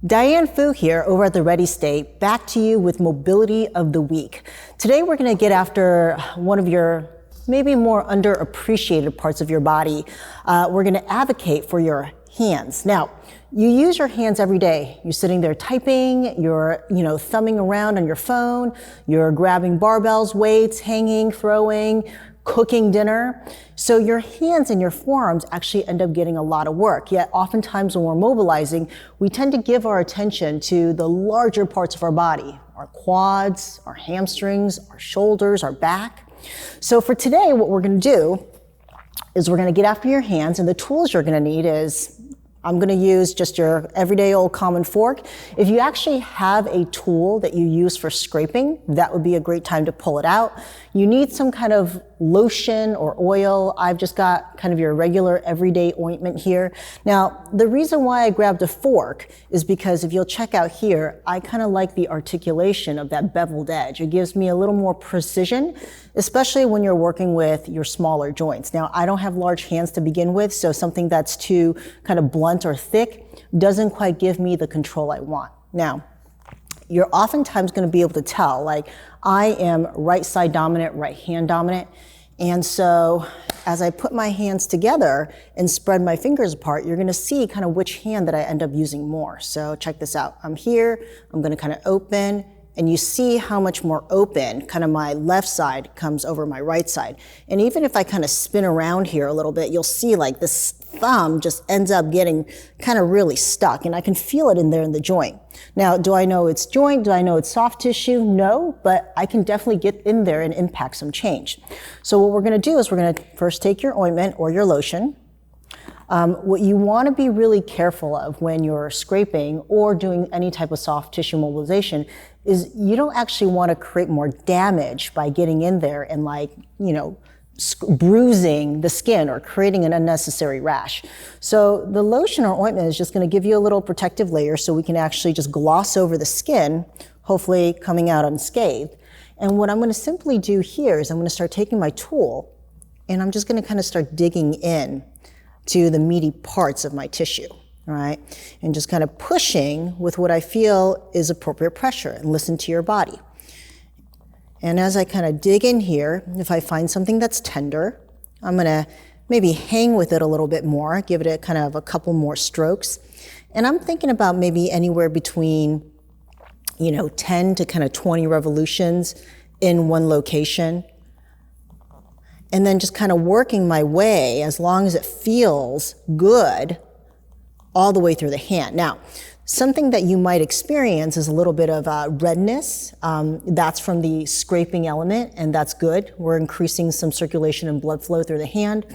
Diane Fu here over at the Ready State, back to you with Mobility of the Week. Today we're going to get after one of your maybe more underappreciated parts of your body. We're going to advocate for your hands. Now, you use your hands every day. You're sitting there typing, you're, thumbing around on your phone, you're grabbing barbells, weights, hanging, throwing, cooking dinner. So your hands and your forearms actually end up getting a lot of work. Yet oftentimes when we're mobilizing, we tend to give our attention to the larger parts of our body, our quads, our hamstrings, our shoulders, our back. So for today, what we're going to do is we're going to get after your hands, and the tools you're going to need is, I'm going to use just your everyday old common fork. If you actually have a tool that you use for scraping, that would be a great time to pull it out. You need some kind of lotion or oil. I've just got kind of your regular everyday ointment here. Now, the reason why I grabbed a fork is because if you'll check out here, I kind of like the articulation of that beveled edge. It gives me a little more precision, especially when you're working with your smaller joints. Now, I don't have large hands to begin with, so something that's too kind of blunt or thick doesn't quite give me the control I want. Now, you're oftentimes going to be able to tell, like, I am right side dominant, right hand dominant. And so as I put my hands together and spread my fingers apart, you're going to see kind of which hand that I end up using more. So check this out. I'm here, I'm going to kind of open, and you see how much more open kind of my left side comes over my right side. And even if I kind of spin around here a little bit, you'll see like this thumb just ends up getting kind of really stuck, and I can feel it in there in the joint. Now, do I know it's joint? Do I know it's soft tissue? No, but I can definitely get in there and impact some change. So what we're going to do is we're going to first take your ointment or your lotion. What you want to be really careful of when you're scraping or doing any type of soft tissue mobilization is you don't actually want to create more damage by getting in there and bruising the skin or creating an unnecessary rash. So the lotion or ointment is just going to give you a little protective layer so we can actually just gloss over the skin, hopefully coming out unscathed. And what I'm going to simply do here is I'm going to start taking my tool and I'm just going to kind of start digging in to the meaty parts of my tissue, all right? And just kind of pushing with what I feel is appropriate pressure, and listen to your body. And as I kind of dig in here, if I find something that's tender, I'm going to maybe hang with it a little bit more, give it a kind of a couple more strokes. And I'm thinking about maybe anywhere between, 10 to kind of 20 revolutions in one location. And then just kind of working my way, as long as it feels good, all the way through the hand. Now, something that you might experience is a little bit of redness. That's from the scraping element, and that's good. We're increasing some circulation and blood flow through the hand.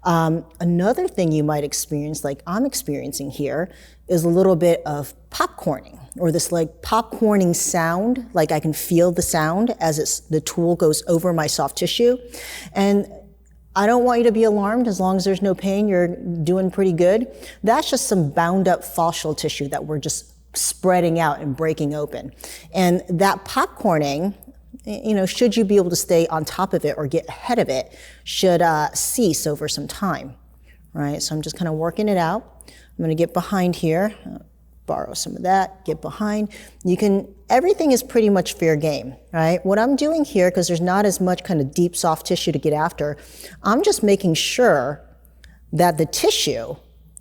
Another thing you might experience, like I'm experiencing here, is a little bit of popcorning, or this like popcorning sound, like I can feel the sound as the tool goes over my soft tissue. And I don't want you to be alarmed. As long as there's no pain, you're doing pretty good. That's just some bound up fascial tissue that we're just spreading out and breaking open. And that popcorning, should you be able to stay on top of it or get ahead of it, should cease over some time, right? So I'm just kind of working it out. I'm going to get behind here, borrow some of that, get behind. Everything is pretty much fair game, right? What I'm doing here, because there's not as much kind of deep soft tissue to get after, I'm just making sure that the tissue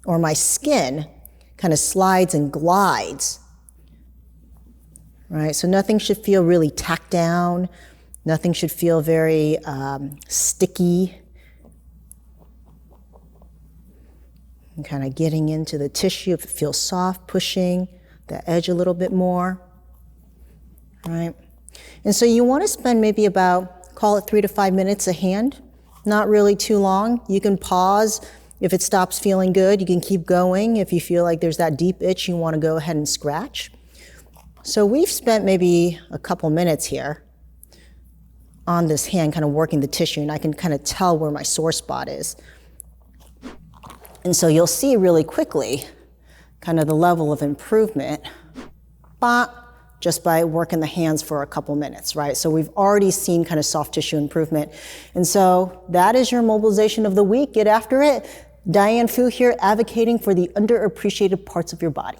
or my skin kind of slides and glides, right? So nothing should feel really tacked down. Nothing should feel very sticky. And kind of getting into the tissue. If it feels soft, pushing the edge a little bit more, right? And so you want to spend maybe about, call it 3 to 5 minutes a hand, not really too long. You can pause if it stops feeling good. You can keep going. If you feel like there's that deep itch, you want to go ahead and scratch. So we've spent maybe a couple minutes here on this hand, kind of working the tissue, and I can kind of tell where my sore spot is. And so you'll see really quickly kind of the level of improvement just by working the hands for a couple minutes, right? So we've already seen kind of soft tissue improvement. And so that is your mobilization of the week. Get after it. Diane Fu here, advocating for the underappreciated parts of your body.